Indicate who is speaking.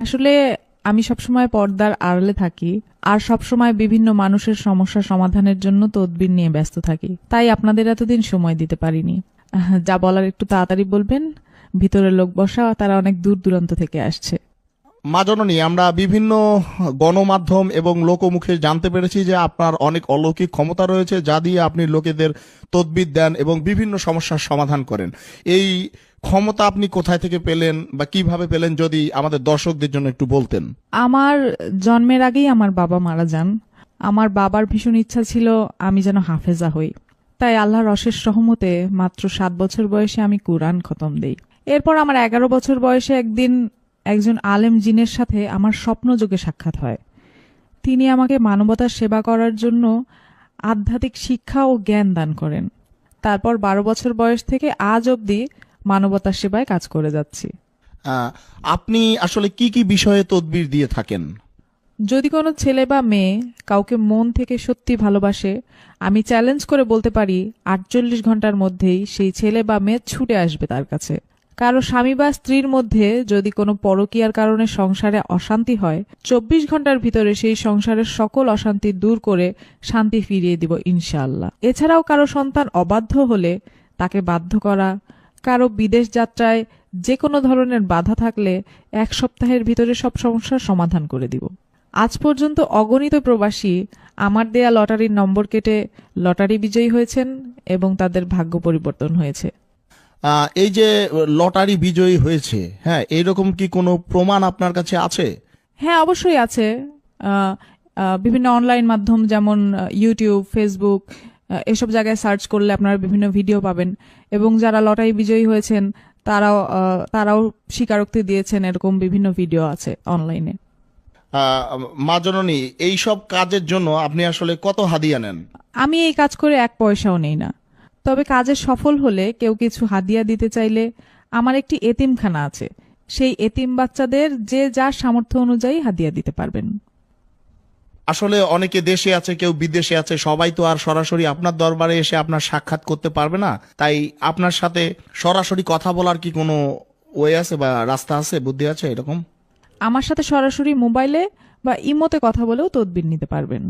Speaker 1: আসলে আমি সবসময় পর্দার আড়ালে থাকি আর সবসময় বিভিন্ন মানুষের সমস্যা সমাধানের জন্য তদবির নিয়ে ব্যস্ত থাকি, তাই আপনাদের এতদিন সময় দিতে পারিনি। যা বলার একটু তাড়াতাড়ি বলবেন, ভিতরে লোক বসা, তারা অনেক দূর দূরান্ত থেকে আসছে।
Speaker 2: মা জননী, আমরা বিভিন্ন গণমাধ্যম এবং লোকমুখে জানতে পেরেছি যে আপনার অনেক অলৌকিক ক্ষমতা রয়েছে, যা দিয়ে আপনি লোকেদের তদবির দেন এবং বিভিন্ন সমস্যার সমাধান করেন। এই ক্ষমতা আপনি কোথায় থেকে পেলেন বা কিভাবে পেলেন, যদি আমাদের দর্শকদের জন্য একটু বলতেন।
Speaker 1: আমার জন্মের আগেই আমার বাবা মারা যান। আমার বাবার ভীষণ ইচ্ছা ছিল আমি যেন হাফেজা হই, তাই আল্লাহর অশেষ রহমতে মাত্র 7 বছর বয়সে আমি কুরআন খতম দেই। এরপর আমার 11 বছর বয়সে একদিন একজন আলেম জিনের সাথে আমার স্বপ্নযোগে সাক্ষাৎ হয়। তিনি আমাকে মানবতার সেবা করার জন্য আধ্যাত্মিক শিক্ষা ও জ্ঞান দান করেন। তারপর 12 বছর বয়স থেকে আজ অবধি মানবতার সেবায় কাজ করে যাচ্ছি।
Speaker 2: আপনি আসলে কি কি বিষয়ে তদবির দিয়ে থাকেন?
Speaker 1: যদি কোনো ছেলে বা মেয়ে কাউকে মন থেকে সত্যি ভালোবাসে, আমি চ্যালেঞ্জ করে বলতে পারি 48 ঘন্টার মধ্যেই সেই ছেলে বা মেয়ে ছুটে আসবে তার কাছে। কারো স্বামী বা স্ত্রীর মধ্যে যদি কোনো পরকীয়ার কারণে সংসারে অশান্তি হয়, 24 ঘন্টার ভিতরে সেই সংসারের সকল অশান্তি দূর করে শান্তি ফিরিয়ে দিব ইনশাআল্লাহ। এছাড়াও কারো সন্তান অবাধ্য হলে তাকে বাধ্য করা, কারো বিদেশ যাত্রায় যে কোনো ধরনের বাধা থাকলে 1 সপ্তাহের ভিতরে সব সমস্যার সমাধান করে দিব। আজ পর্যন্ত অগণিত প্রবাসী আমার দেয়া লটারির নম্বর কেটে লটারি বিজয়ী হয়েছেন এবং তাদের ভাগ্য পরিবর্তন হয়েছে।
Speaker 2: এই যে লটারি বিজয়ী হয়েছে, হ্যাঁ, এইরকম কি কোনো প্রমাণ আপনার কাছে আছে?
Speaker 1: হ্যাঁ, অবশ্যই আছে। বিভিন্ন অনলাইন মাধ্যম যেমন ইউটিউব, ফেসবুক, এসব জায়গায় সার্চ করলে আপনারা বিভিন্ন ভিডিও পাবেন এবং যারা লটারি বিজয়ী হয়েছেন তারাও স্বীকারোক্তি দিয়েছেন, এরকম বিভিন্ন ভিডিও আছে অনলাইনে।
Speaker 2: মা জননী, এইসব কাজের জন্য আপনি আসলে কত হাদিয়া নেন?
Speaker 1: আমি এই কাজ করে 1 পয়সাও নেই না। তবে কাজে সফল হলে কেউ কিছু হাদিয়া দিতে চাইলে আমার একটি এতিমখানা আছে, সেই এতিম বাচ্চাদের যে যার সামর্থ্য অনুযায়ী হাদিয়া দিতে পারবেন।
Speaker 2: আসলে অনেকে দেশে আছে, কেউ বিদেশে আছে, সবাই তো আর সরাসরি আপনার দরবারে এসে আপনার সাক্ষাৎ করতে পারবে না, তাই আপনার সাথে সরাসরি কথা বলার কি কোনো ওয়ে আছে বা রাস্তা আছে, বুদ্ধি আছে এরকম?
Speaker 1: আমার সাথে সরাসরি মোবাইলে বা ইমোতে কথা বলেও তদবির নিতে পারবেন।